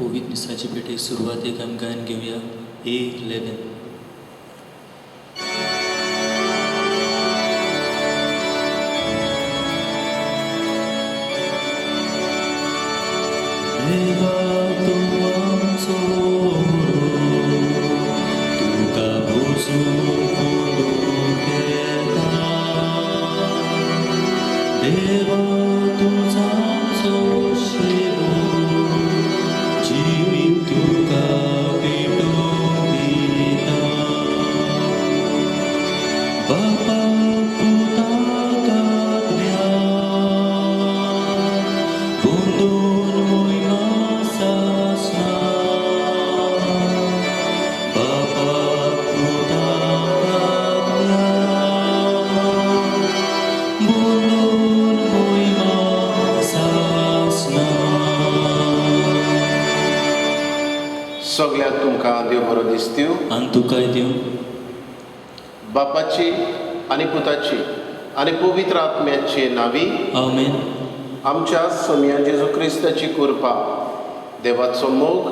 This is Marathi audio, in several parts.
पवित्र निसाची पेटी सुरवातेक आमी गायन घेवया A11. देवा तूं आमचो तुका भोसूंक फोंडूंक येता. देवा तुजो आमचो शेवो जिवीत तुका भेटोवंक दिता. बापा पुताक आज्ञा बोंदून मोहिमा सासना. बापा पुताक आज्ञा बोंदून मोहिमा सासना. सगळ्यांक तुमकां देव बरो दिसत्यो. आनी तुकाय देव. बापाची आनी पुताची आनी पवित्र आत्म्याची नावी. आमेन. आमच्या सोम्या जेजू क्रिस्ताची कृपा, देवाचो मोग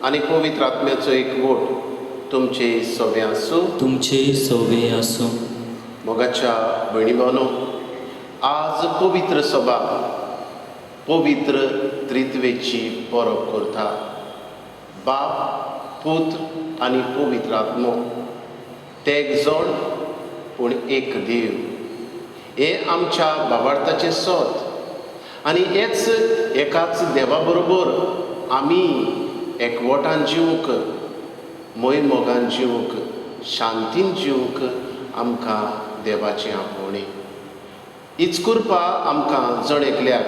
आनी पवित्र आत्म्याचो एकवट तुमचे सगळे आसूं. तुमचे सवे आसूं. मोगाच्या भयणी भावनो, आज पवित्र सभा पवित्र त्रित्वेची परब करता. बाप, पुत्र आनी पवित्र आत्मो ते एक जण पूण एक देव. हे आमच्या भावार्थाचे सोत आनी हेच एकाच देवा बरोबर आमी एकवटान जिवूंक, मोगान जिवूंक, शांतीन जिवूंक आमकां देवाचें आपोवणें. हीच कृपा आमकां जण एकल्याक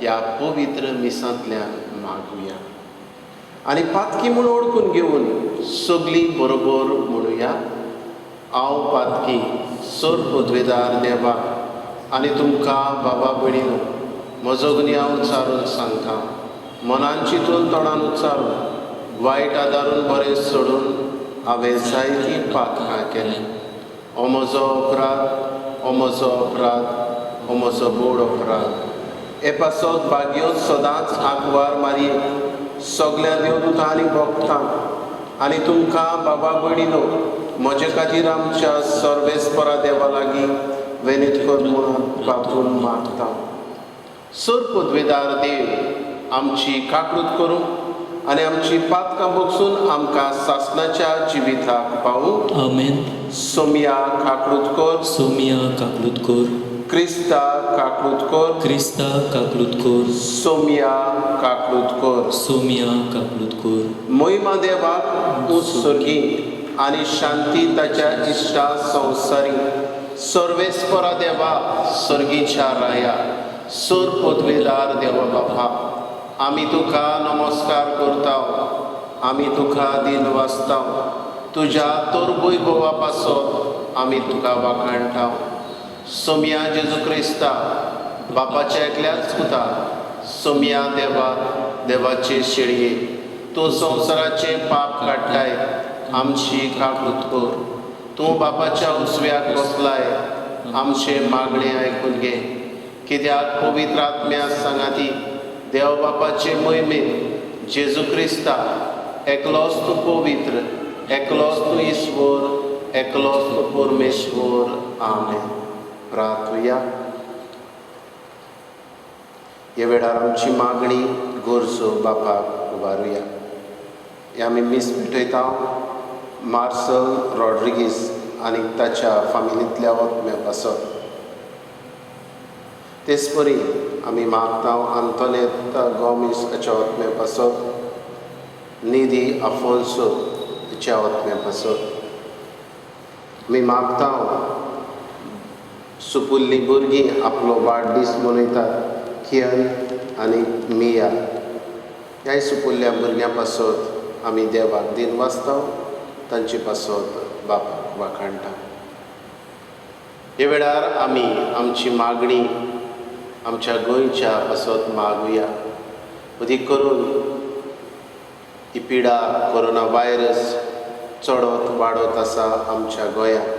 ह्या पवित्र मिसांतल्यान मागुया आनी पातकी म्हूण ओळखून घेवन सगळीं बरोबर म्हणुया. हांव पातकी सर पदवेदार देवा आनी तुमकां बाबा भयणीनो म्हजो गुन्यांव उच्चारून सांगता. मनान चिंतून तोंडान उच्चारून वायट आदारून बरें सोडून हांवें जायतीं पातकां केलीं. हो म्हजो अपराध, हो म्हजो अपराध, हो म्हजो बोड अपराध. हे पासत भाग्यो सदांच आंकवार मारये सगळ्या देवदूतां आनी भक्तांक आनी तुमकां बाबा भयणीनो म्हजे खातीर आमच्या सर्वेस्परा देवा लागीं वेनीत कर म्हणून पातून मागता. सर पदवेदार देव आमची काकूट करूं आनी आमची पातकां बगसून आमकां सासणाच्या जिविताक पावूं. आमेन. सोम्या काकूट कर. सोम्या काकलूत कर. क्रिस्ता काकूट कर. क्रिस्ता काकलूत कर. सोम्या काकूट कर. सोम्या काकलूत कर. मोहिमा देवाक उत्सर्गी आनी शांती ताच्या इश्टा संवसारी सर्वेस्परा देवा सर्गीच्या राया सर पदवेदार देवा बापा, आमी तुका नमस्कार करता. आमी तुका दिन वाचता. तुज्या तोरवैभवा पासत आमी तुका वाखाणटा. सोम्या जेजू क्रिस्ता बापाच्या एकल्याच पुता, सोम्या देवा देवाचे शेळये, तूं संवसाराचे पाप काडटाय आमची काकूट कर. तूं बापाच्या उजव्याक बसलाय आमचे मागणे आयकून घे. कित्याक पवित्र आत्म्या सांगाती देव बापाचे मोहिमेन जेजू क्रिस्ता एकलोच तूं पवित्र, एकलोच तूं ईश्वर, एकलोच तूं परमेश्वर. आमेन. प्रार्थुया. हे वेळार आमची मागणी गोरजो बापाक उबारुया. हे आमी मीस भेटयता मार्सल रॉड्रिगीस आनी ताच्या फामिलींतल्या ओतम्या पासत. तेच परी आमी मागता आंतोनेता गोमिस हाच्या ओतम्या पासत, निधी आफोन्सो हाच्या ओतम्या पासत. आमी मागता सुपुल्लीं भुरगीं आपलो वाडदीस मनयतात कियन आनी मिया. ह्याय सुपुल्ल्या भुरग्यां पासत आमी देवाक दिन वाचता. तांचे पासत बापाक वाखाणटा. हे वेळार आमी आमची मागणी आमच्या गोंयच्या पासत मागुया. अदीक करून ही पिडा कोरोना व्हायरस चडत वाडत आसा आमच्या गोंयांत.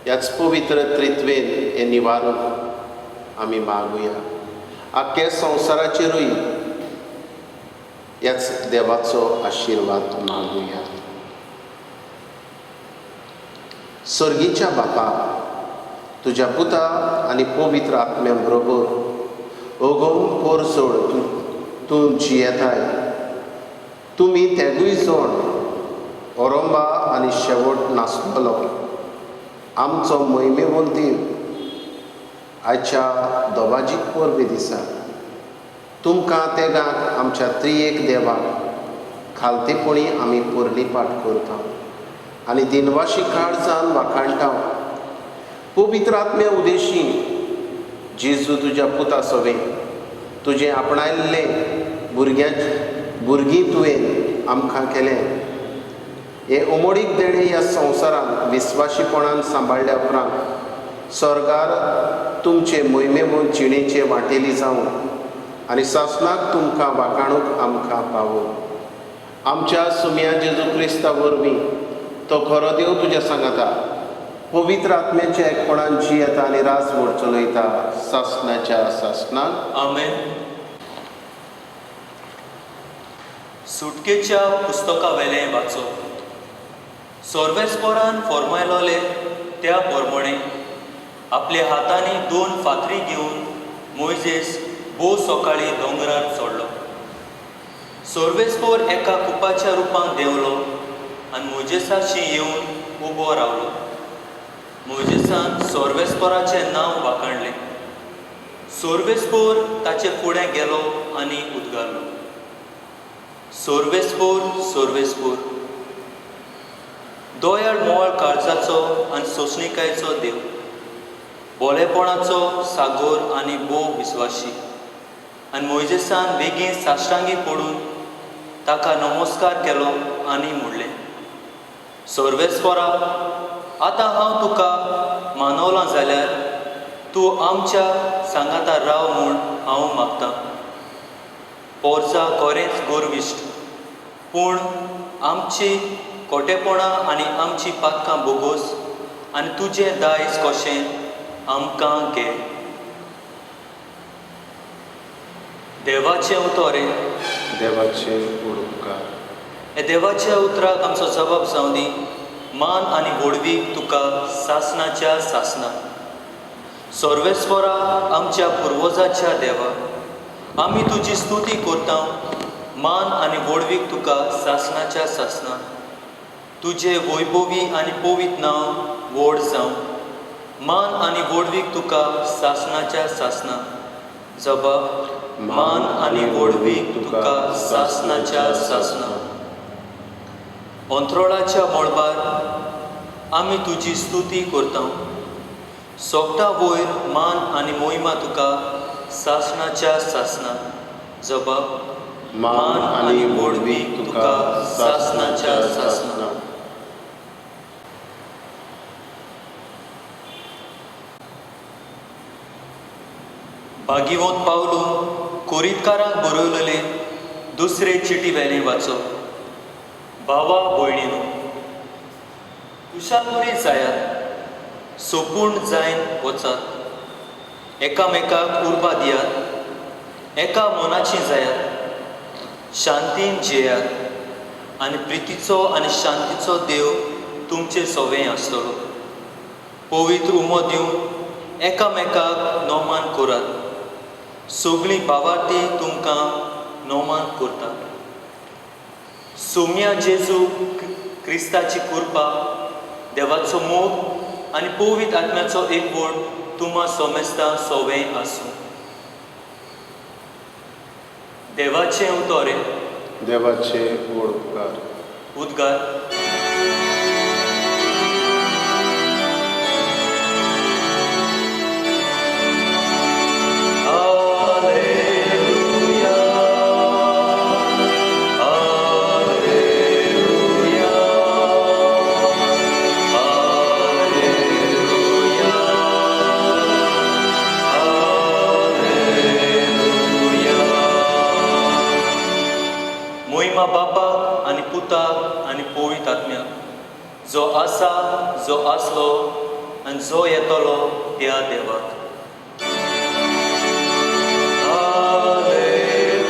ह्याच पवित्र त्रित्वेन हे निवारण आमी मागुया. आख्या संवसाराचेरूय ह्याच देवाचो आशिर्वाद मागुया. सर्गीच्या बापा, तुज्या पुता आनी पवित्र आत्म्या बरोबर ओगोम पोर सोड तूं जियेताय. तुमी तेगूय जोण ओरोंबा आनी शेवट नासतलो आमचो मोहिमेवंत देव आयच्या दोबाजीक परबे दिसा तुमकां तेगांक आमच्या त्रियेक देवाक खालतेपणी आमी पोरणी पाठ करता आनी दिनवाशी काळजान वाखाणटा. पवित्र आत्म्या उदेशी जेजू तुज्या पुता सोवे तुजें आपणायल्लें भुरगीं तुवें आमकां केलें. हे उमोडीक देणे ह्या संवसारान विस्वाशीपणान सांबाळल्या उपरांत स्वर्गार तुमचे मोहिमेमोन जिणेचे वांटेली जावं आनी सासणाक तुमकां वाखाणूक आमकां पावो. आमच्या सुम्या जेजू क्रिस्ता वरवीं तो खरो देव तुज्या सांगाता पवित्र आत्म्याच्या एकपणान जियेता आनी रास व्हड चलयता सासणाच्या सासणाक. आमेन. सुटकेच्या पुस्तका वेलें वाचो. सोर्वेस्पोरान फॉर्मायलोले त्या प्रमाणे आपल्या हातांनी 2 फातरी घेवन मोइजेस भोव सकाळीं दोंगरार चडलो. सोर्वेस्पोर एका कुपाच्या रुपान देंवलो आनी मोइजेसाशी येवन उबो रावलो. मोइजेसान सोर्वेस्पोराचें नांव वाखाणलें. सोर्वेस्पोर ताचे फुडें गेलो आनी उद्गारलो, सोर्वेस्पोर, सोर्वेस्पोर, दोयाळ मोळ काळजाचो आनी सोंसणीकायेचो देव, बोलेपणाचो सागोर आनी भोव विस्वाशी. आनी मोइजेसान बेगीन साश्टांगी पडून ताका नमस्कार केलो आनी म्हणलें, सोर्वेस्पोरा, आतां हांव तुका मानवलां जाल्यार तूं आमच्या सांगाता राव म्हूण हांव मागतां. पोरसां खरेंच गोरविश्ट, पूण आमची खोटेपणां आनी आमची पातकां बोगोस आनी तुजें दायज कशें आमकां घे. देवाचें उतोरें. देवाचे उपकार. हे देवाच्या उतराक आमचो जबाब जावं दी. मान आनी व्हडवीक तुका सासणाच्या सासणा. सोर्वेस्पोरा, आमच्या पुर्वजाच्या देवा, आमी तुजी स्तुती करता. मान आनी व्हडवीक तुका सासणाच्या सासणा. तुजें वैभवी आनी पवित्र नांव व्हड जावं. मान आनी व्हडवीक तुका सासणाच्या सासणा. जबाब, मान आनी व्हडवीक तुका सासणाच्या सासणा. अंत्रोळाच्या मळबार आमी तुजी स्तुती करता. सोगटा वयर मान आनी मोहिमा तुका सासणाच्या सासणा. जबाब, मान आनी व्हडवीक तुका सासणाच्या सासणा. भागीवंत पावलो कोरीतकारांक बरयलेले दुसरे चिटी वेलें वाचो. भावा भयणीनो, कुशालपरी जायात, सोपूण जायन वचात, एकामेकाक उर्बा दियात, एका मनाची जायात, शांतीन जियेयात आनी प्रितीचो आनी शांतीचो देव तुमचे सोवें आसतलो. पवित्र उमो दिवन एकामेकाक नोमान करात. सगळीं भावार्थी तुमकां नोमान करतात. सोम्या जेजू क्रिस्ताची कृपा, देवाचो मोग आनी पवित्र आत्म्याचो एकवट तुमा सोमेस्तां सोवें आसूं. देवाचें उतोरें. देवाचे उपकार. उद्गार. बापाक आनी पुताक आनी पवित्र आत्म्याक, जो आसा, जो आसलो आनी जो येतलो त्या देवाक. हालेलुया.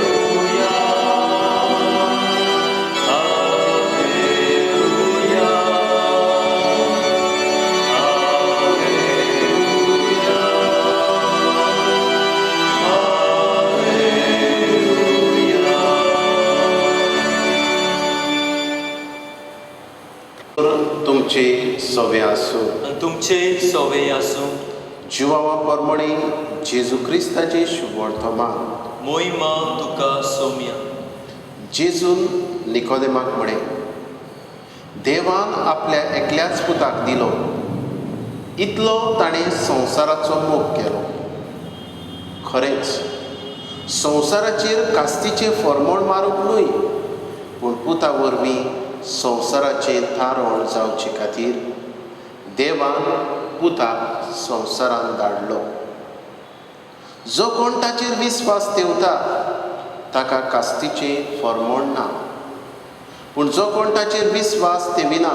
तुमचे सवे आसूं. आनी तुमचे सवे आसूं. जिवावा परमणी जेजू क्रिस्ताचे शुभ वर्तमान. मोहिमा तुका सौम्या. जेजून निकोदेमाक म्हणे, देवान आपल्या एकल्याच पुताक दिलो, इतलो ताणें संवसाराचो मोग केलो. खरेंच संवसाराचेर कास्तीचें फर्मोण मारूंक न्हय, पूण पुता वरवीं संवसाराचें तारण जावचे खातीर देवान पुताक संवसारांत धाडलो. जो कोण ताचेर विस्वास ठेवता ताका कास्तीचें फर्मोण ना, पूण जो कोण ताचेर विस्वास ठेविना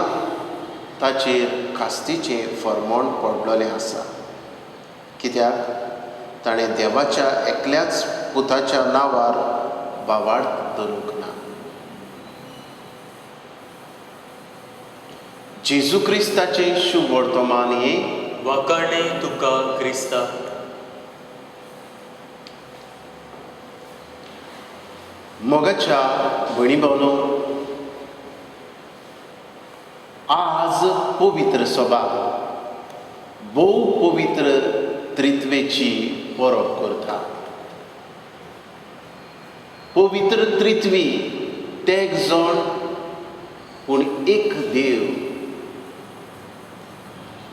ताचेर कास्तीचें फर्मोण पडलेलें आसा. कित्याक ताणें देवाच्या एकल्याच पुताच्या नांवार बावाड धरूंक ना. जेजू क्रिस्ताचें शुभ वर्तमान हे वाखाणणें तुका क्रिस्ता. मोगाच्या भयणी भावनो, आज पवित्र सभा भोव पवित्र त्रित्वेची परब करता. पवित्र त्रित्वी तेग जण पूण एक देव.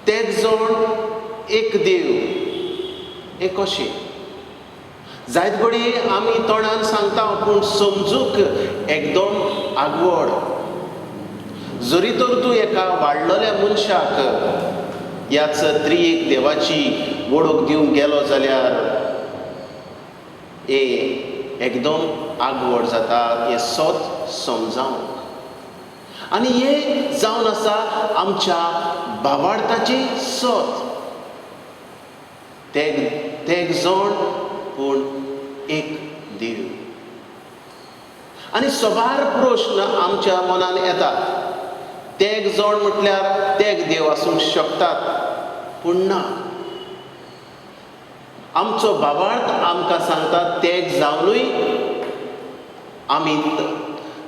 तेग जण एक देव हें कशें? जायत घडी आमी तोंडान सांगता, पूण समजूंक एकदम आगवड. जरी तर तूं एका वाडलेल्या मनशाक ह्याच त्रिएक देवाची वळख दिवंक गेलो जाल्यार हें एकदम आगवड जाता, हें सोत समजावंक. आनी हें जावन आसा आमच्या भावार्थाचें सोत. तेग जण पूण एक देव. आनी सोबार प्रश्न आमच्या मनान येता. तेग जण म्हटल्यार तेग देव आसूंक शकतात, पूण ना. आमचो भावार्थ आमकां सांगता तेग जावनूय आमी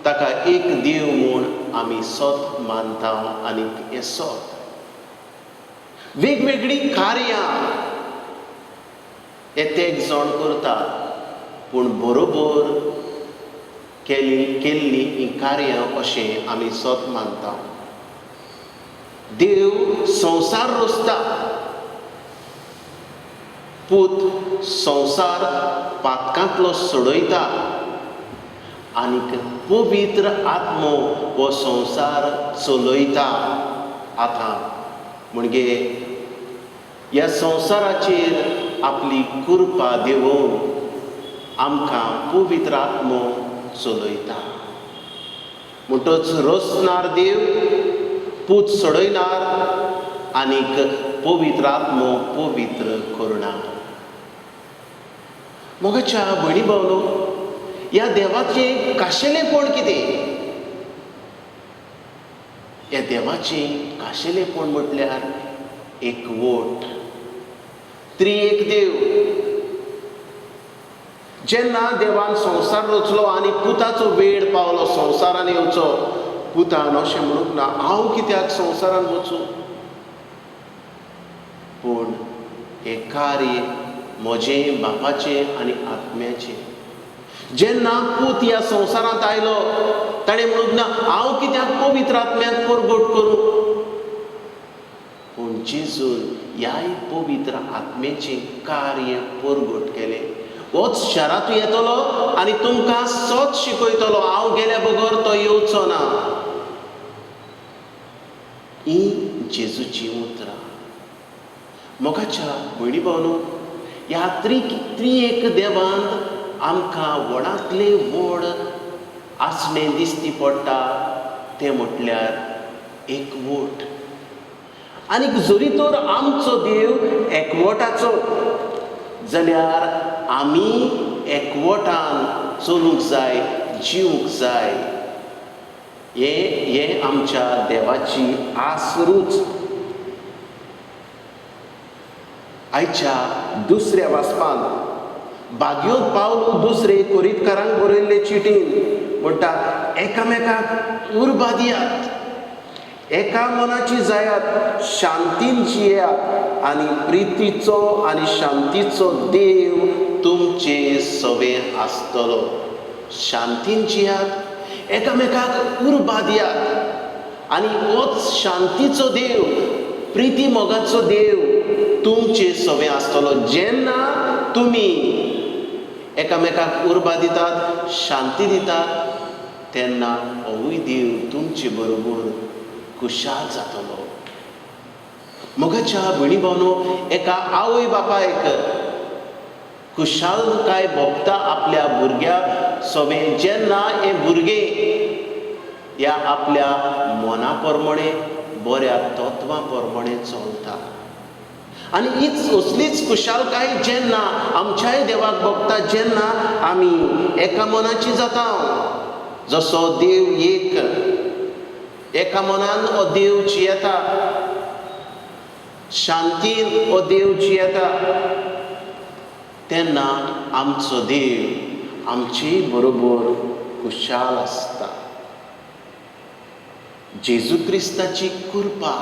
ताका एक देव म्हूण आमी सोत मानता. आनी हें सोत वेगवेगळी कार्यां हे तेग जण करतात, पूण बरोबर केल्ली ही कार्यां अशें आमी सोत मानता. देव संवसार रचता, पूत संवसार पातकांतलो सोडयता, आनीक पवित्र आत्मो हो संवसार चलयता. आतां म्हणजे ह्या संवसाराचेर आपली कृपा देवून आमकां पवित्र आत्मो चलयता. म्हणटच रचनार देव, पूत सोडयनार, आनीक पवित्र आत्मो पवित्र करणार. मोगाच्या भयणी भावनो, ह्या देवाचें खाशेलेपण कितें? ह्या देवाचें खाशेलेपण म्हटल्यार एकवट. त्रिएक देव. जेन्ना देवान संवसार रचलो आनी पुताचो वेळ पावलो संवसारान येवचो, पुतान अशें म्हणूंक ना हांव कित्याक संवसारान वचूं, पूण हें कार्य म्हजें बापाचें आनी आत्म्याचें. जेन्ना पूत ह्या संवसारांत आयलो ताणें म्हणूंक ना हांव कित्याक पवित्र आत्म्याक परगट करूं, पूण जेजून ह्याय पवित्र आत्म्याचें कार्य परगट केलें. होच शारांत येतलो आनी तुमकां सोच शिकयतलो. हांव गेल्या बगर तो येवचो ना. ही जेजूची उतरां. मोगाच्या भयणी भावनो, ह्या त्रिएक देवान आमकां व्हडांतले व्हड आसणें दिश्टी पडटा तें म्हटल्यार एकवट. आनीक जरी तर आमचो देव एकवटाचो जाल्यार आमी एकवटान चलूंक जाय, जिवंक जाय. हे आमच्या देवाची आसरूच. आयच्या दुसऱ्या वाचपान भाग्योत पावलो दुसरे कोरींतकारांक बरयल्ले चिटीन म्हणटा एकामेकाक उर्बा दियात, एका मनाची जायात, शांतीन जियात आनी प्रितीचो आनी शांतीचो देव तुमचे सवे आसतलो. शांतीन जियात, एकामेकाक उर्बा दियात आनी होच शांतीचो देव, प्रिती मोगाचो देव तुमचे सवे आसतलो. जेन्ना तुमी एकामेकाक उर्बा दितात, शांती दितात, तेन्ना होवूय देव तुमचे बरोबर खुशाल जातलो. मोगाच्या भयणी भावनो, एका आवय बापायक खुशालकाय भोगता आपल्या भुरग्या सोबे जेन्ना हे भुरगे ह्या आपल्या मना प्रमाणे बऱ्या तत्वां प्रमाणे चलता. आनी हीच असलीच खुशालकाय जेन्ना आमच्याय देवाक भोगता, जेन्ना आमी एका मनाची जाता. जसो देव एका मनान हो देव जियेता, शांतीन हो देव जियेता, तेन्ना आमचो देव आमचे बरोबर खुशाल आसता. जेजू क्रिस्ताची कृपा,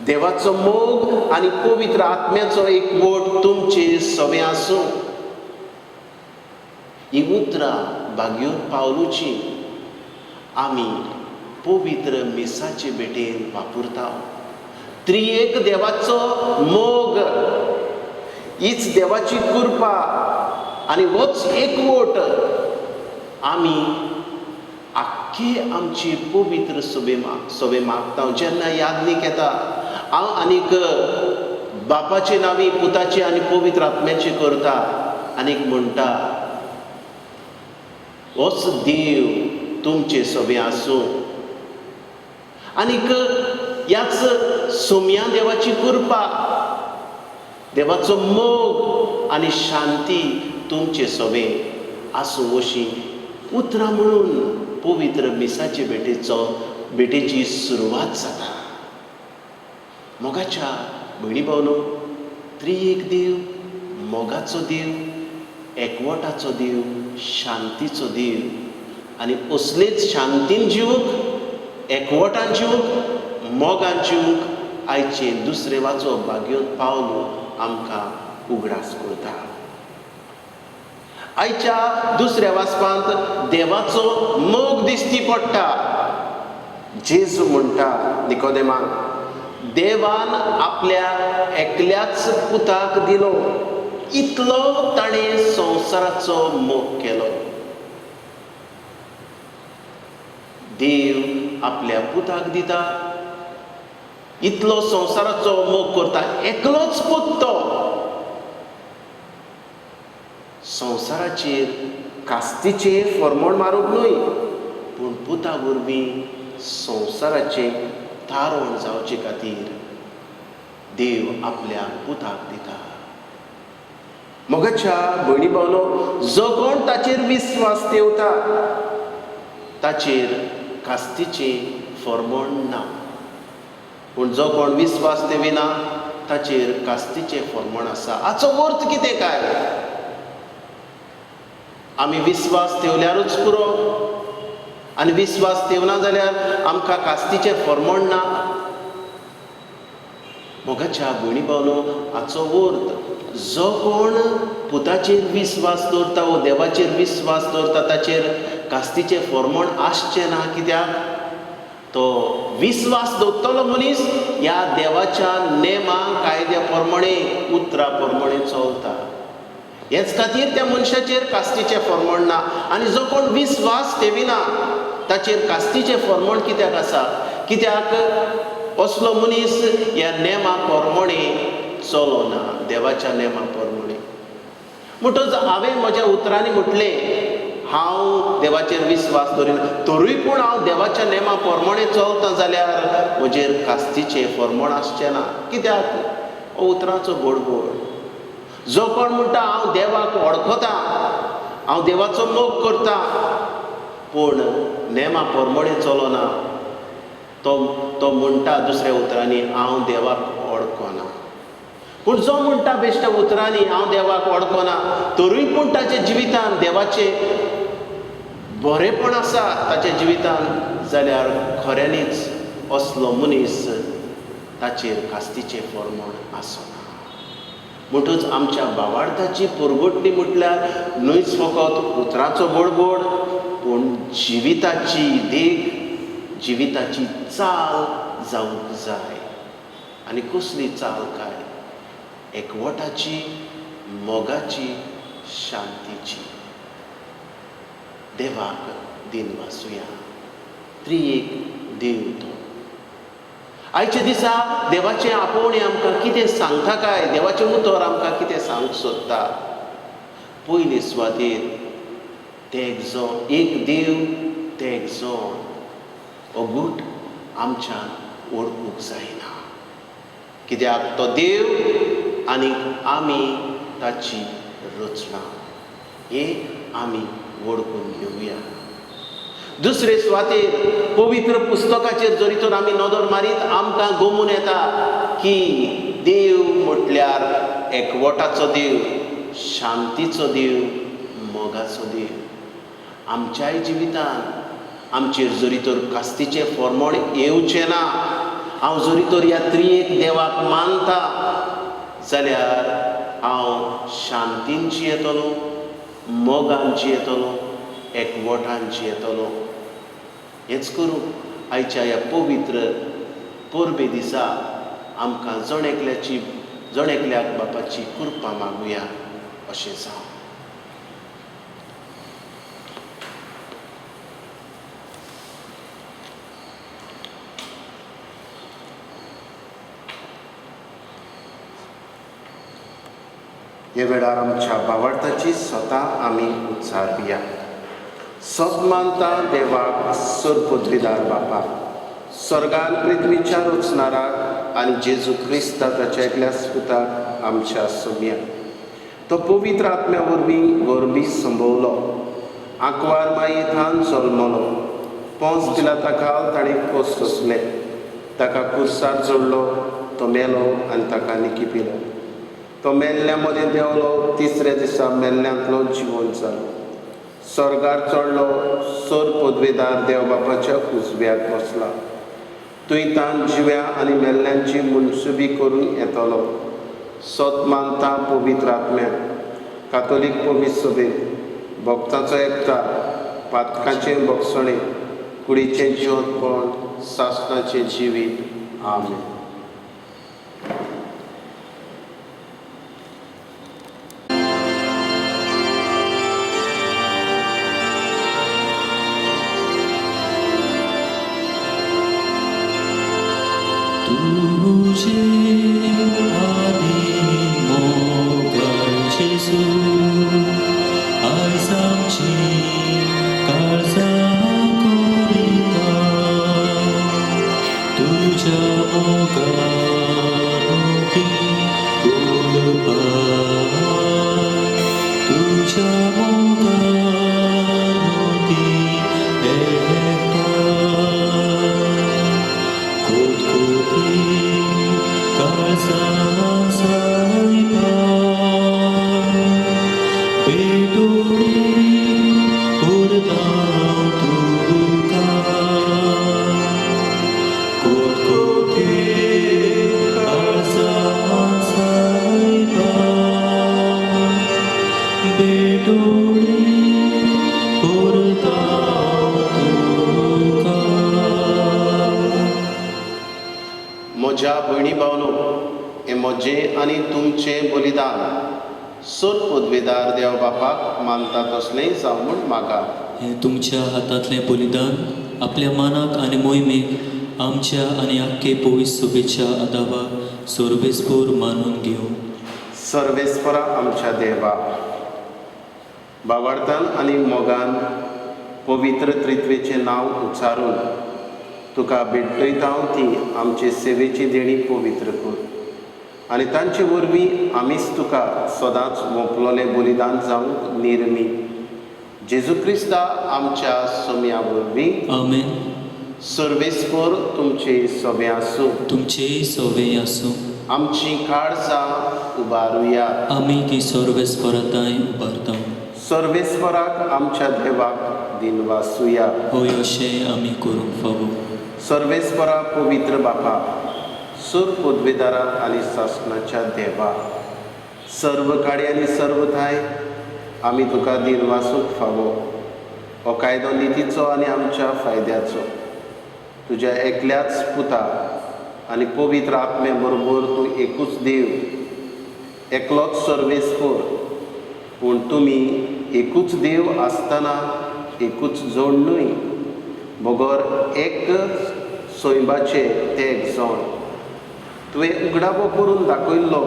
देवाचो मोग आनी पवित्र आत्म्याचो एकवट तुमचे सवे आसूं. ही उतरां भाग्योन पावलुची आमी पवित्र मिसाचे भेटेन वापरता. त्रिएक देवाचो मोग, हीच देवाची कृपा आनी होच एकवट आमी आख्खे आमची पवित्र सवे मागता. जेन्ना याज्ञीक येता, हांव आनीक बापाचे नांवी पुताचे आनी पवित्र आत्म्याचे करता, आनीक म्हणटा होच देव तुमचे सवे आसूं. आनीक ह्याच सोम्या देवाची कृपा, देवाचो मोग आनी शांती तुमचे सवे आसूं अशी उतरां म्हणून पवित्र मिसाचे भेटेची सुरवात जाता. मोगाच्या भयणी भावनो, त्रिएक देव, मोगाचो देव, एकवटाचो देव, शांतीचो देव आनी असलेच शांतीन जिवूंक, एकवटान जिवूंक, मोगान जिवूंक आयचे दुसरे वाचो भाग्योन पावलो आमकां उगडास करता. आयच्या दुसऱ्या वाचपांत देवाचो मोग दिश्टी पडटा. जेजू म्हणटा निकोदेमाक, देवान आपल्या एकल्याच पुताक दिलो, इतलो ताणें संवसाराचो मोग केलो. देव आपल्या पुताक दिता, इतलो संवसाराचो मोग करता. एकलोच पूत तो संवसाराचेर कास्तीचें फर्मोण मारूंक न्हय, पूण पुता वरवीं संवसाराचें तारण जावचे खातीर देव आपल्या पुताक दिता. मोगाच्या भयणी भावनो, जो कोण ताचेर विस्वास ठेवता ताचेर कास्तीचें फर्मोण ना, पूण जो कोण विस्वास ठेविना ताचेर कास्तीचें फर्मोण आसा. हाचो अर्थ कितें काय? आमी विस्वास ठेवल्यारूच पुरो, आनी विस्वास ठेवना जाल्यार आमकां कास्तीचें फर्मोण ना. मोगाच्या भयणी भावनो, हाचो अर्थ जो कोण पुताचेर विस्वास दवरता वो देवाचेर विस्वास दवरता ताचेर कास्तीचें फर्मोण आसचें ना. कित्याक तो विस्वास दवरतलो मनीस ह्या देवाच्या नेमा कायद्या प्रमाणे, उतरां प्रमाणे चलता. हेच खातीर त्या मनशाचेर कास्तीचें फर्मोण ना. आनी जो कोण विस्वास ठेविना ताचेर कास्तीचें फर्मोण कित्याक आसा? कित्याक असलो मनीस ह्या नेमा प्रमाणे चलोना, देवाच्या नेमा प्रमाणे. म्हणटच हांवें म्हज्या उतरांनी म्हटलें, हांव देवाचेर विस्वास दवरिना, तरूय पूण हांव देवाच्या नेमा प्रमाणे चलता जाल्यार म्हजेर कास्तीचें फर्मोण आसचें ना. कित्याक? हो उतरांचो गडबड. जो कोण म्हणटा हांव देवाक वळखता, हांव देवाचो मोग करता, पूण नेमा प्रमाणे चलोना, तो म्हणटा दुसऱ्या उतरांनी हांव देवाक वळखना. पूण जो म्हणटा बेश्ट्या उतरांनी हांव देवाक वळखना, तरूय पूण ताच्या जिवितान देवाचें बरेंपण आसा ताच्या जिवितान, जाल्यार खऱ्यांनीच असलो मनीस ताचेर कास्तीचें फर्मोण आसना. म्हणटूच आमच्या भावार्थाची परगोटणी म्हटल्यार न्हयच फकत उतराचो बडबड, पूण जिविताची देख, जिविताची चाल जावंक जाय. आनी कसली चाल काय? एकवटाची, मोगाची, शांतीची. देवाक दिनवासुया. त्रिएक देव तो. आयच्या दिसा देवाचें आपोवणें आमकां कितें सांगता काय? देवाचें उतर आमकां कितें सांगूंक सोदता? पयले सुवातेर एक देव ते एक जण हो गूट आमच्यान ओळखूंक जायना. कित्याक तो देव आनी आमी ताची रचना हें आमी वळखून घेवया. दुसरे सुवातेर पवित्र पुस्तकाचेर जरी तर आमी नदर मारीत आमकां गमून येता की देव म्हटल्यार एकवटाचो देव, शांतीचो देव, मोगाचो देव. आमच्याय जिवितान आमचेर जरी तर कास्तीचें फर्मोण येवचें ना, हांव जरी तर ह्या त्रिएक देवाक मानता जाल्यार हांव शांतीन जियेतलो, मोगान जियेतलो, एकवटान जियेतलो. हेच करून आयच्या ह्या पवित्र परबे दिसा आमकां जण एकल्याक बापाची कृपा मागुया अशें जावं. हे वेळार आमच्या भावार्थाची स्वता आमी उच्चारया. सदमानता देवाक सरपदवीदार बापाक, स्वर्गान पृथ्वीच्या रचणाराक आनी जेजू क्रिस्ता ताच्या एकल्या सुताक आमच्या सगळ्यांक. तो पवित्र आत्म्या वरवीं गरबी संभोवलो, आंकवार मायेंतान जल्मलो, पोंच पिलाता खाल ताणें कोस सोंसले, ताका कुर्सार जोडलो, तो मेलो आनी ताका निकिपिलो. तो मेल्ल्या मदें देंवलो, तिसऱ्या दिसा मेल्ल्यांतलो जिवंत जालो. स्वर्गार चडलो, सर पदवेदार देव बापाच्या उजव्याक बसला. तुयतान जिव्या आनी मेल्ल्यांची मुनसुबी करून येतलो. सदमानता पवित्र आत्म्याक, कातोलीक पवित्र सभेक, भक्तांचो एकठार, पातकांचें भक्षणें, कुडीचें जिवंतपण, सासणाचें जिवीत. आमेन. म्हज्या भयणी भावनो, हें म्हजें आनी तुमचें बलिदान सर पदवेदार देव बापाक मानता तसलें जावं म्हूण मागा. हें तुमच्या हातांतलें बलिदान आपल्या मानाक आनी मोहिमेक आमच्या आनी आख्खे पवित्र सभेच्या आदाराक सर्वेस्पर मानून घेवं. सर्वेस्परा आमच्या देवा, भावार्थान आनी मोगान पवित्र त्रित्वेचें नांव उच्चारून तुका भेटयता ती आमचे सेवेची देणी पवित्र कर आनी तांचे वरवीं आमीच तुका सदांच मोपलोलें बलिदान जावंक निर्मी. जेजू क्रिस्ता आमच्या सम्या वरवीं. आमेन. सर्वेस्पर तुमचे सभे आसूं. तुमचेय सवे आसूं. आमची काळजां उबारुया. आमी ती सर्वेस्परताय उबारता. सर्वेस्पराक आमच्या देवाक दिनवासुया. होय अशें आमी करूंक फावो. सर्वेस्परा पवित्र बापा, सुर पदवेदारा आनी शासनाच्या देवा, सर्व काळी आनी सर्व थाय आमी तुका दिन वासूंक फावो, हो कायदो नितीचो आनी आमच्या फायद्याचो. तुज्या एकल्याच पुता आनी पवित्र आत्मे बरोबर तूं एकूच देव, एकलोच सर्वेस्पर, पूण तुमी एकूच देव आसतना एकूच जोड न्हय, बगोर एक सोयबाचे ते एक जोड. तुवें उगडावो करून दाखयल्लो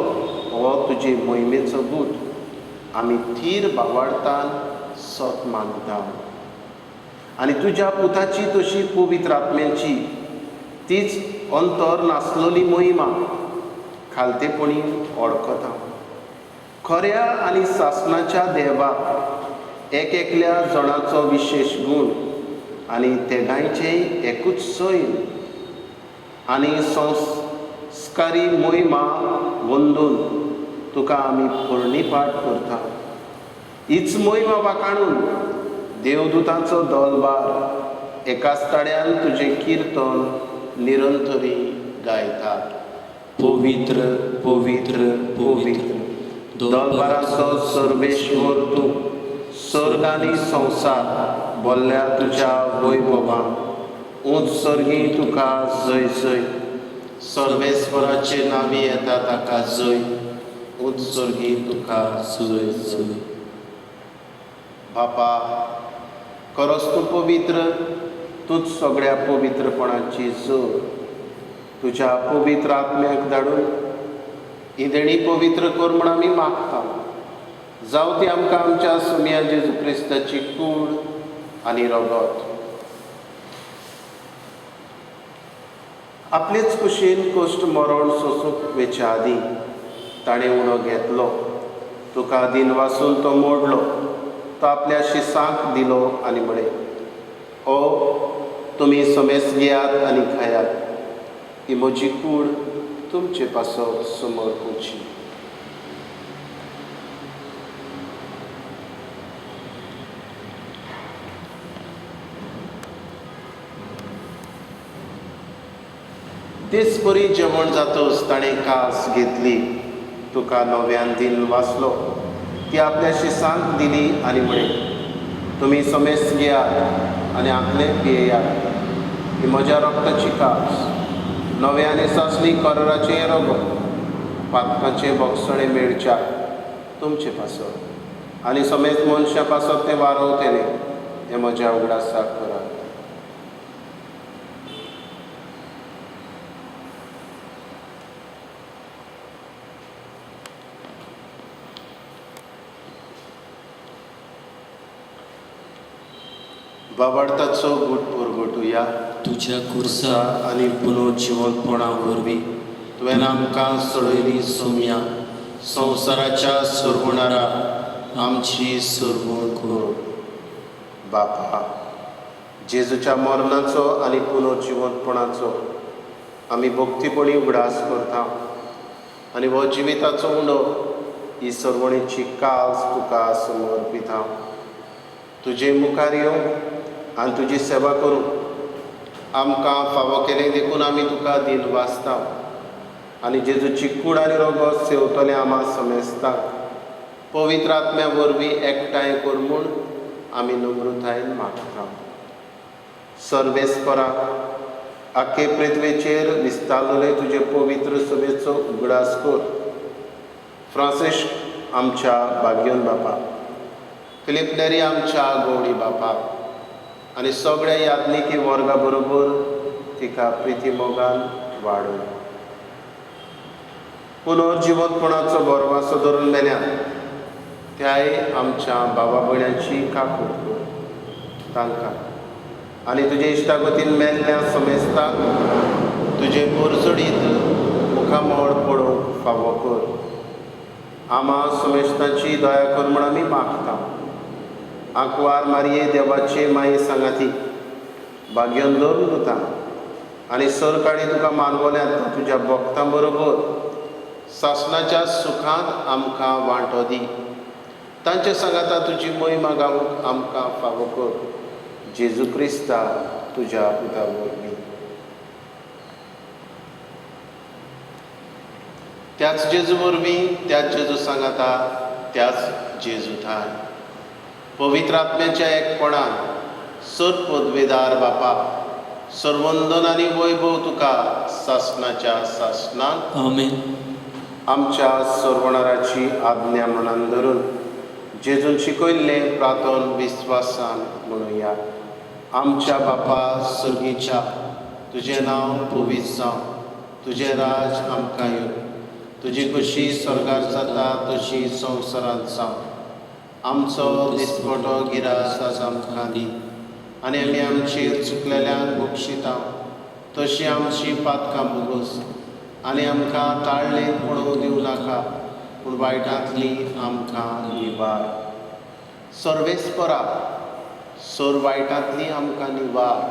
हो तुजे मोहिमेचो गूट आमी थीर बावार्थान सोत मानता. आनी तुज्या पुताची तशी पवित्र आत्म्याची तीच अंतर नासलोली मोहिमा खालतेपणी ओळखता. खऱ्या आनी शासनाच्या देवा एक एकल्या जणाचो विशेष गुण आनी तेगांयचेय एकूच सैम आनी संस्कारी मोहिमा वंदून तुका आमी फुर्णीपाट करता. हीच मोहिमा वाखाणून देवदूतांचो दलबार एकाच ताड्यान तुजें किर्तन निरंतरी गायतात. पवित्र पवित्र पवित्र दलबाराचो सर्वेश्वर तूं, सर्ग आनी संवसार बोल्ल्या तुज्या वैभवान. उंच सर्गी तुका जय जय, सर्वेस्वराचे नावी येता ताका जय, उंच सर्गी तुका जय जय. बापा, खरोच तूं पवित्र, तूंच सगळ्या पवित्रपणाची जोड. तुज्या पवित्र आत्म्याक धाडून ही देणी पवित्र कर म्हूण आमी मागता. जावं ती आमकां आमच्या सुम्या जेजू क्रिस्ताची कूड आनी रगत. आपलेच कुशीन कश्ट मरण सोंसूंक वेच्या आदीं ताणें उणो घेतलो. तुका दिन वासून तो मोडलो. तो आपल्या शिसांक दिलो आनी म्हळें, ओ तुमी समेस घेयात आनी खायात, ही म्हजी कूड तुमचे पासत समोर पोवची. दिसभरी जेवण जातच ताणें कास घेतली. तुका नव्यान दिन वाचलो. ती आपल्या शिसांक दिली आनी म्हळें, तुमी समेस घेयात आनी आपले पियेयात, ही म्हज्या रक्ताची कास, नवे आनी सासणी कराराचे रगत, पातकांचे भोगसणे मेळच्या तुमचे पासत आनी समेत मनशा पासत ते वारवतेले, हे म्हज्या उगडासाक करात. बाबार्थाचो गूट पुरगटुया. तुझ्या कुर्सा आनी पुनर्जिवनपणा वरवीं तुवें आमकां सोडयली सोम्या, संवसाराच्या सरवणारा आमची सरवण कर. बापा, जेजूच्या मरणाचो आनी पुनर्जिवनपणाचो आमी भक्तीपणी उगडास करता आनी हो जिविताचो उंडो ही सरवणीची कास तुका समर्पिता. तुजे मुखार येवंक आनी तुजी सेवा करूं आमकां फावो केलें देखून आमी तुका दिन वाचता आनी जेजूची कूड आनी रगत सेवतले आमा समेस्ता. पवित्र आत्म्या वरवीं एकठांय कर म्हूण आमी नम्रतायेन मागता. सर्वेस्परा, आख्खे पृथ्वेचेर विस्तारलेले तुजे पवित्र सभेचो उगडास कर. फ्रांसिस्क आमच्या भाग्योन बापा, फिलीप नेरी आमच्या गवडी बापा आनी सगळ्या याज्ञिकी वर्गा बरोबर तिका प्रिती मोगान वाडय. पुनर्जिवनपणाचो बरवासो धरून मेल्यान त्याय आमच्या भावा भयणांची काकूट कर तांकां आनी तुजे इश्टागतीन मेल्ल्या समेस्ताक तुजे परजडीत मुखामोड पडोवंक फावो कर. आमा समेस्ताची दया कर म्हूण आमी मागता. आंकवार मारये देवाचे माये सांगाती भाग्योन धरून दिता आनी सरकाळी तुका मानवल्यांत तुज्या भक्तां बरोबर शासनाच्या सुखांत आमकां वांटो दी. तांचे सांगाता तुजी मोहिमा गावूंक आमकां फावो कर. जेजू क्रिस्ता तुज्या पुता वरवीं. त्याच जेजू वरवीं, त्याच जेजू सांगाता, त्याच जेजू थाय पवित्र आत्म्याच्या एकपणान सर पदवेदार बापा, सर्वंदन आनी वैभव तुका सासणाच्या सासणान आमेन. आमच्या सर्वणाराची आज्ञा मनान धरून जेजून शिकयल्लें प्रार्थन विस्वासान म्हणुया. आमच्या बापा सर्गीच्या, तुजें नांव पवित्र जावं, तुजें राज आमकां येवं, तुजी कशी स्वर्गार जाता तशी संवसारांत जावं. आमचो दिसपटो गिरास आज आमकां दी, आनी आमी आमचेर चुकलेल्यांक बक्षिता तशी आमची पातकां भोगोस, आनी आमकां ताळ्ळें पडोवं दिवं नाका, पूण वायटांतली आमकां निवार. सर्वेस्परा, सोर वायटांतली आमकां निवार.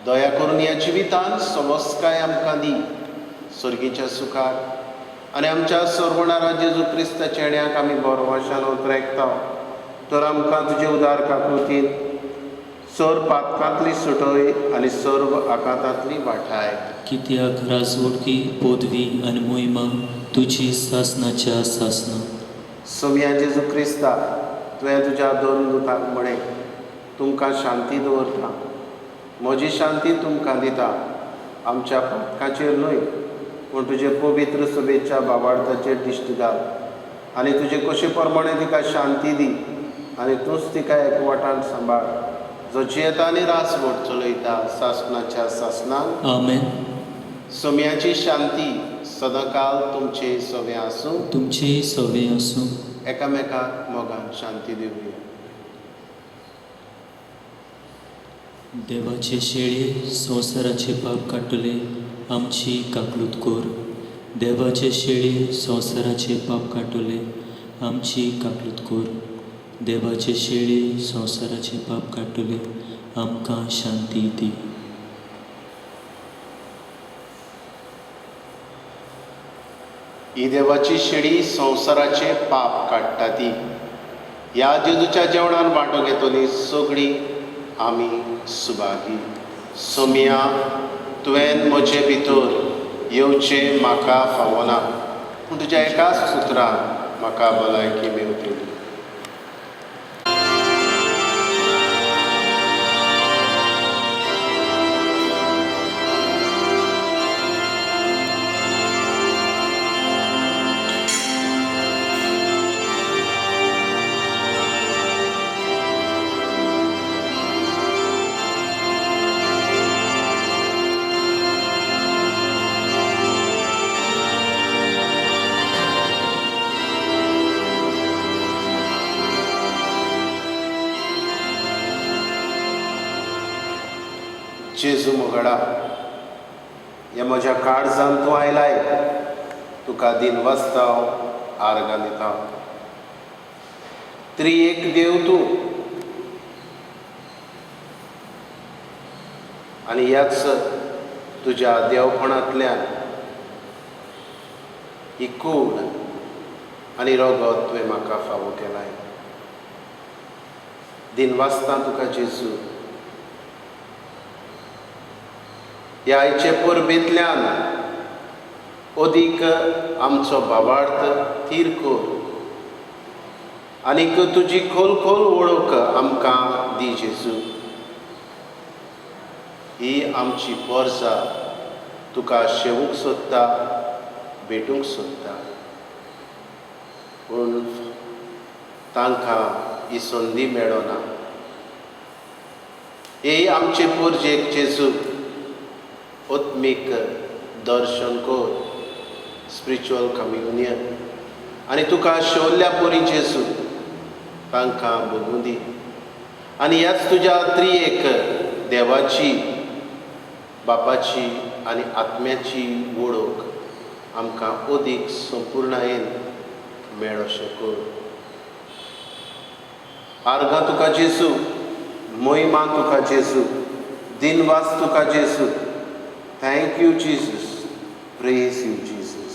दया करून ह्या जिवितांत सवस्काय आमकां दी सर्गीच्या सुखार, आनी आमच्या सर्वणारा जेजू क्रिस्त चेड्याक आमी बोरवशान उतरायता, तर आमकां तुजे उदार काकुतीन सर पातकांतली सुटय आनी सर्व आकांतांतली वाठाय. कित्याक राजवडकी, पदवी आनी मोहिमा तुजी सासणाच्या सासना. सोम्या जेजू क्रिस्ता, तुवें तुज्या दोन दुतांक म्हळें, तुमकां शांती दवरता, म्हजी शांती तुमकां दिता. आमच्या पातकाचेर न्हय, पूण तुजे पवित्र सभेच्या भावार्थाचेर दिश्ट घाल, आनी तुजे कशे प्रमाणे तिका शांती दी, आनी तूंच तिका एकवटान सांबाळ, जो जियेता आनी रासवट चलयता सासणाच्या सासणान. आमेन. सोम्याची शांती सदांकाल तुमचे सवे आसूं. तुमचे सवे आसूं. एकामेकाक मोगान शांती दिवया. देवाचे शेळये संवसाराचे पाप काडटले, आमची काकलूत कोर. देवाचे शेळये संवसाराचे पाप काडटले, आमची काकलूत कोर. देवाचे शेळये संवसाराचे पाप काडटले, आमकां शांती दी. ही देवाची शेळी संवसाराचे पाप काडटा ती. ह्या जेजूच्या जेवणान वांटो घेतली सगळीं आमी सुभागी. सोम्या, तुवें म्हजे भितर येवचें म्हाका फावना, पूण तुज्या एकाच उतरान म्हाका भलायकी मेळटली. जेजू मोगडा, ह्या म्हज्या काळजान तूं आयलाय, तुका दिन वाजता आर्गां दिता. त्रिएक देव तूं, आनी ह्याच तुज्या देवपणांतल्यान ही कूड आनी रगत तुवें म्हाका फावो केलाय. दिन वाजता तुका जेजू. ह्या आयचे परबेंतल्यान अदीक आमचो भावार्थ थीर कोर, आनीक तुजी खोल खोल वळख आमकां दी जेजू. ही आमची पोरसां तुका शेवूंक सोदता, भेटूंक सोदता, पूण तांकां ही संदी मेळना. हे आमचे पोरजेक जेजू आत्मीक दर्शन कोर, स्पिरिच्युअल कम्युनियन, आनी तुका शेवल्ल्या पोरी जेजू तांकां भोगूं दी. आनी ह्याच तुज्या त्रिएक देवाची, बापाची आनी आत्म्याची वळख आमकां अदीक संपूर्णयेन मेळोशें कोर. आर्गां तुका जेजू, मोहिमा तुका जेजू, दिनवास तुका जेजू. Thank you, Jesus. Praise you, Jesus.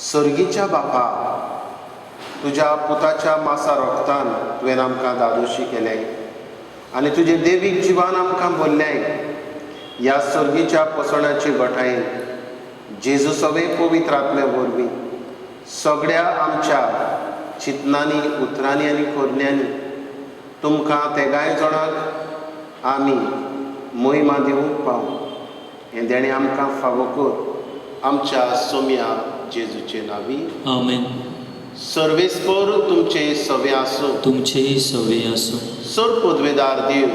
सर्गीच्या बापा, तुज्या पुताच्या मासा रोगतान तुवें आमकां दादोशी केलें, आनी तुजे देवीक जिवान आमकां भरल्याय ह्या सर्गीच्या पोसणाची घोटायेन जेजू सवे पवित्र आत्म्या वरवीं सगळ्या आमच्या चिंतनांनी उतरांनी आनी खोरल्यांनी तुमकां तेगाय जाणांक आमी महिमा दिवंक पावूं हें देणे आमकां फावो कर आमच्या सोम्या जेजूचे नांवी आमेन. सर्वेस्पर तुमचे सवे आसूं. तुमचेही सवे आसूं. सर पदवेदार देव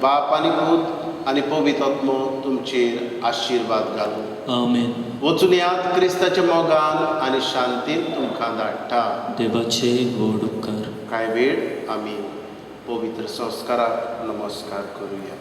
बाप आनी पूत आनी पवित्र आत्मो तुमचेर आशिर्वाद घालूं. आमेन. वचून यात क्रिस्ताच्या मोगान आनी शांतीन तुमकां धाडटा. देवाचे व्हड उपकार. कांय वेळ आमी पवित्र संस्काराक नमस्कार करुया.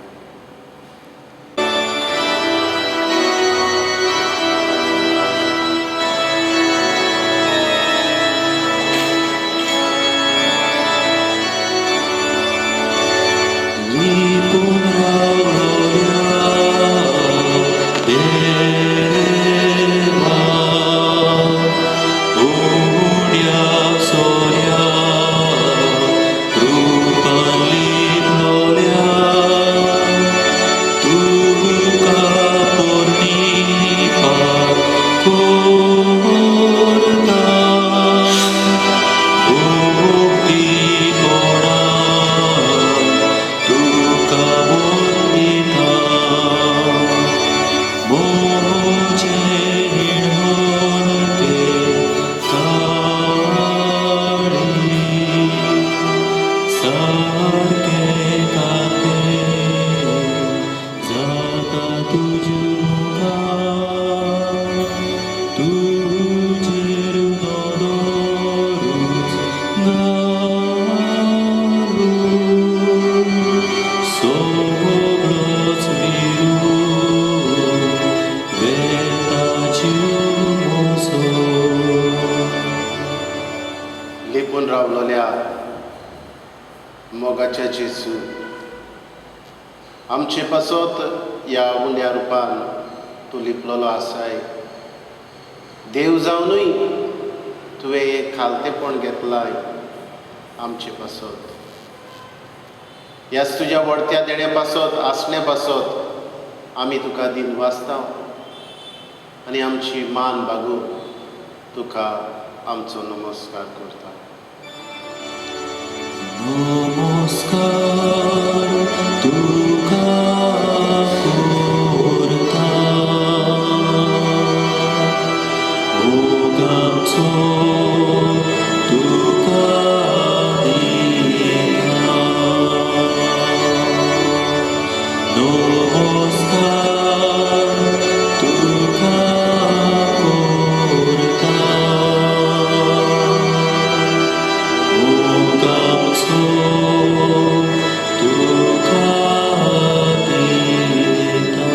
लिपून रावलोल्या मोगाच्या जेजू आमचे पासत ह्या उंड्या रुपान तूं लिपलोलो आसाय. देव जावनूय तुवें एक खालतेपण घेतलाय आमचे पासत. ह्याच तुज्या व्हडत्या देण्या पासत आसण्या पासत आमी तुका दिन वाचता आनी आमची मान बागून तुका आमचो नमस्कार करता. नमस्कार तुका करता मोगाचो तुका दिता. नमस्कार तुका करता मोगाचो तुका दिता.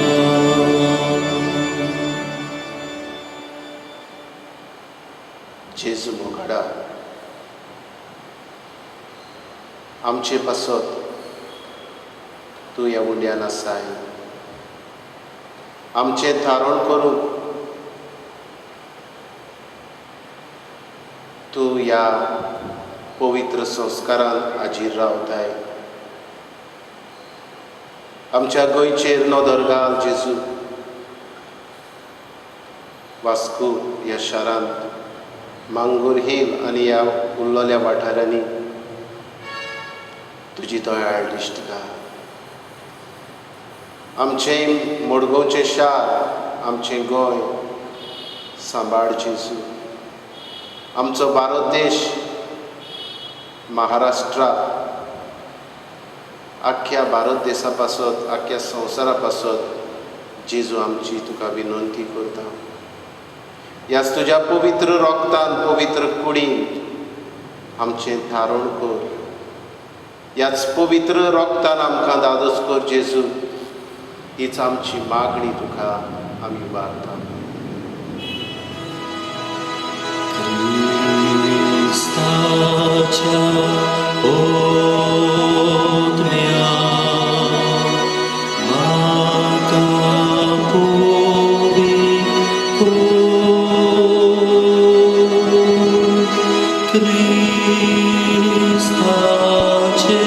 जेजू मोगाडा आमचे पासत तूं ह्या उंड्यान आसाय. आमचें थारण करूंक तूं ह्या पवित्र संस्कारान हाजीर रावताय. आमच्या गोंयचेर नदर घाल जेजू. वास्को ह्या शारांत मांगूर हिल आनी ह्या उरलोल्या वाठारांनी तुजी दयाळ दिश्ट घाल. आमचें मडगांवचें शार आमचें गोंय सांबाळ जेजू. आमचो भारत देश महाराष्ट्रा आख्या भारत देशा पासत आख्या संवसारा पासत जेजू आमची तुका विनंती करता. ह्याच तुज्या पवित्र रोगतान पवित्र कुडीन आमचें थारण कर. ह्याच पवित्र रोगतान आमकां दादोस कर जेजू. हीच आमची मागणी तुका आमी उबारता. क्रिस्ताच्या ओतम्या म्हाका पवित्र कर. क्रिस्ताचे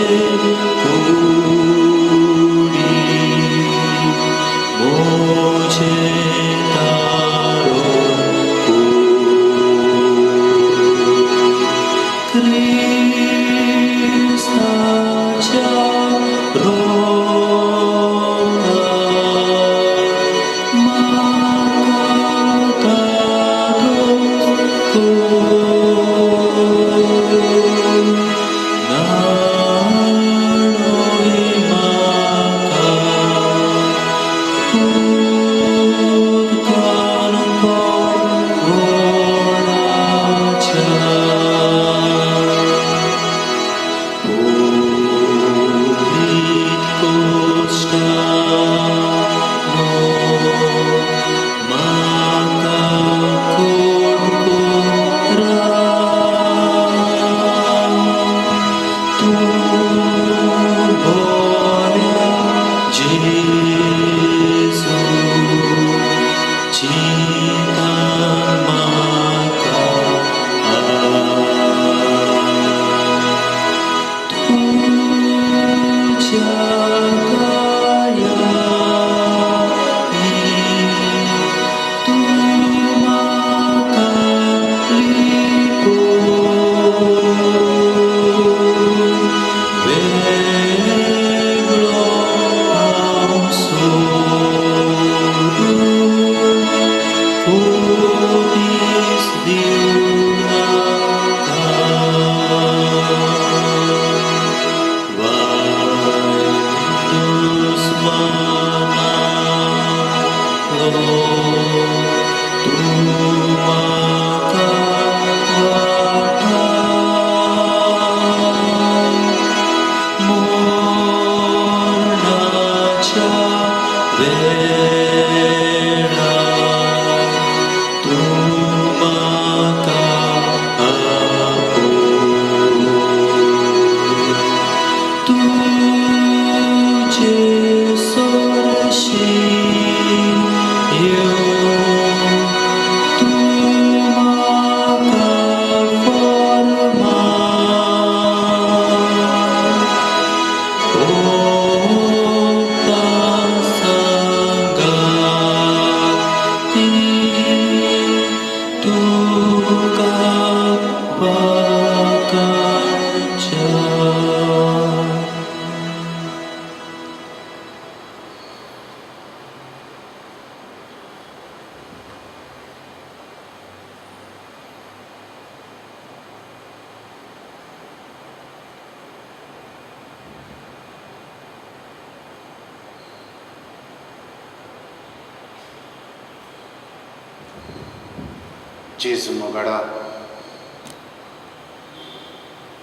जेजू मोगाडा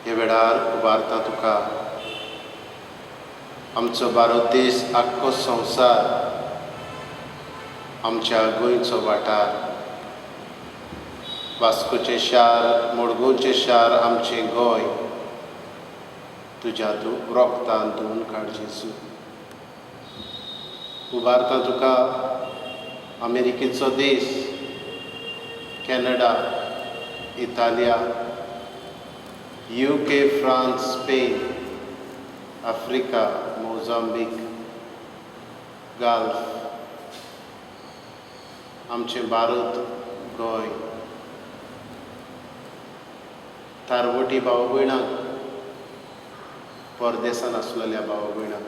हे वेळार उबारता तुका आमचो भारत देश आख्खो संवसार आमच्या गोंयचो वाठार वास्कोचें शार मडगांवचें शार आमचें गोंय तुज्या रोगतान धुवन काड जेजू. उबारता तुका अमेरिकेचो देश, कॅनडा, इटालिया, UK, France, Spain, Africa, Mozambique, Gulf, आमचें भारत गोंय, तारवटी भाव भयणांक, परदेसान आसलेल्या भाव भयणांक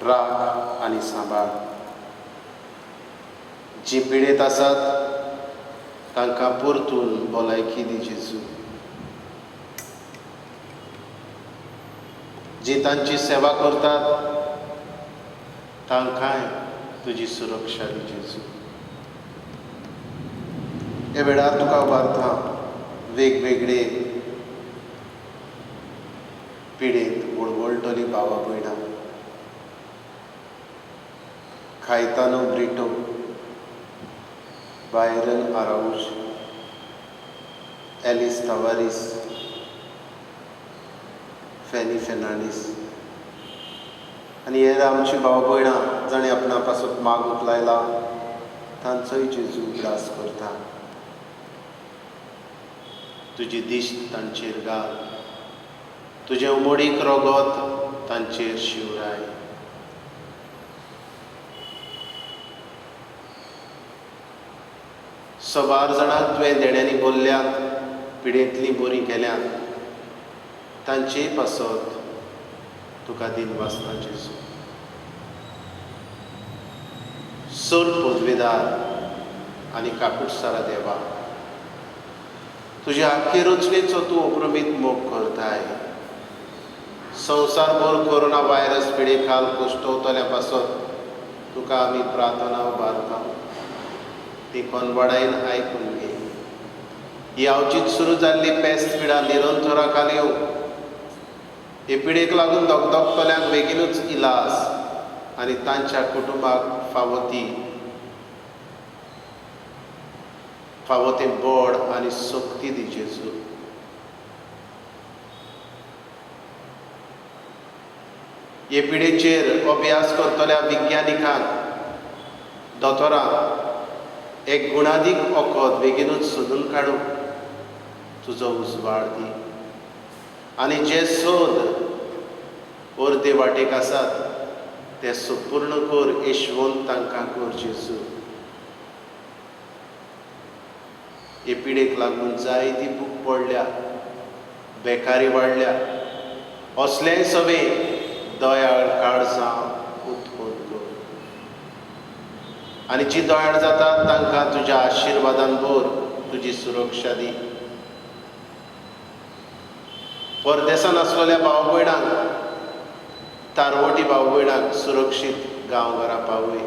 राख आनी सांबाळ. जीं पिडेत आसात तांकां परतून भलायकी दी जेजू. जीं तांची सेवा करतात तांकांय तुजी सुरक्षा दी जेजू. हे वेळार तुका उबारता वेगवेगळे पिडेंत वळवळटलीं भावां भयणां, खायतानो Brito, Byron आराउज, Ellis तावारीस, funny Fernandes आनी हेर आमची भाव भयणां जाणें आपणा पासून मागूंक लायला तांचोय जेजू उगडास करता. तुजी दिश्ट तांचेर घाल, तुजें उमोडीक रगत तांचेर शिवराय. सबार जाणांक तुवें देण्यांनी भरल्यात, पिडेंतलीं बरीं केल्यांत, तांचेय पासत तुका दिन वाचता जेजू. सोर पदवेदार आनी काकूटसारा देवा, तुज्या आख्खे रचनेचो तूं अप्रमीत मोग करताय. संवसारभर कोरोना व्हायरस पिडे खाल कुश्टवतल्या पासत तुका आमी प्रार्थना उबारता. ती कोनवाडायन आयकून घे. ही आवचीत सुरू जाल्ली पेस्त पिडा निरंतरा खाली हे पिडेक लागून दोगदोगतल्यांक बेगीनूच इलाज आनी तांच्या कुटुंबाक फावो तें बळ आनी शक्ती दी जेजू. हे पिडेचेर अभ्यास करतल्या विज्ञानिकांक, दोतोरांक एक गुणादीक वखद बेगीनूच सोदून काडूंक तुजो उजवाड दी. आनी जे सोद अर्दे वाटेक आसात ते संपूर्ण कर, येशवंत तांकां कर जेजू. हे पिडेक लागून जायती दूख पडल्या, बेकारी वाडल्या, असलेय सवे दयाळ काळजां उत्पन्न कर. आनी जी दयाळ जातात तांकां तुज्या आशिर्वादान भर, तुजी सुरक्षा दी. परदेसान आसलेल्या भाव भयणांक, तारवटी भाव भयणांक सुरक्षीत गांवघरां पावय.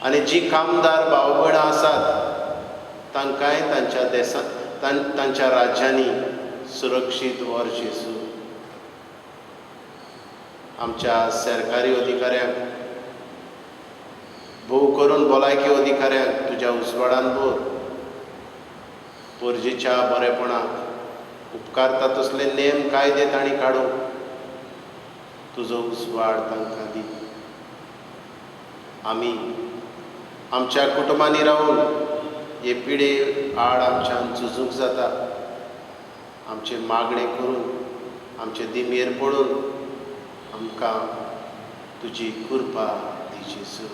आनी जी कामदार भाव भयणां आसात तांकांय तांच्या देशांत तांच्या राज्यांनी सुरक्षीत व्हर जेजू. आमच्या सरकारी अधिकाऱ्यांक, भोव करून भलायकी अधिकाऱ्यांक तुज्या उजवाडान भर. परजेच्या बरेपणाक उपकारता तसले नेम कायदे तांणी काडूंक तुजो उजवाड तांकां दी. आमी आमच्या कुटुंबांनी रावून हे पिडे आड आमच्यान झुजूंक जाता. आमचे मागणे करून, आमचे दिमेर पडून आमकां तुजी कृपा दी जेजू.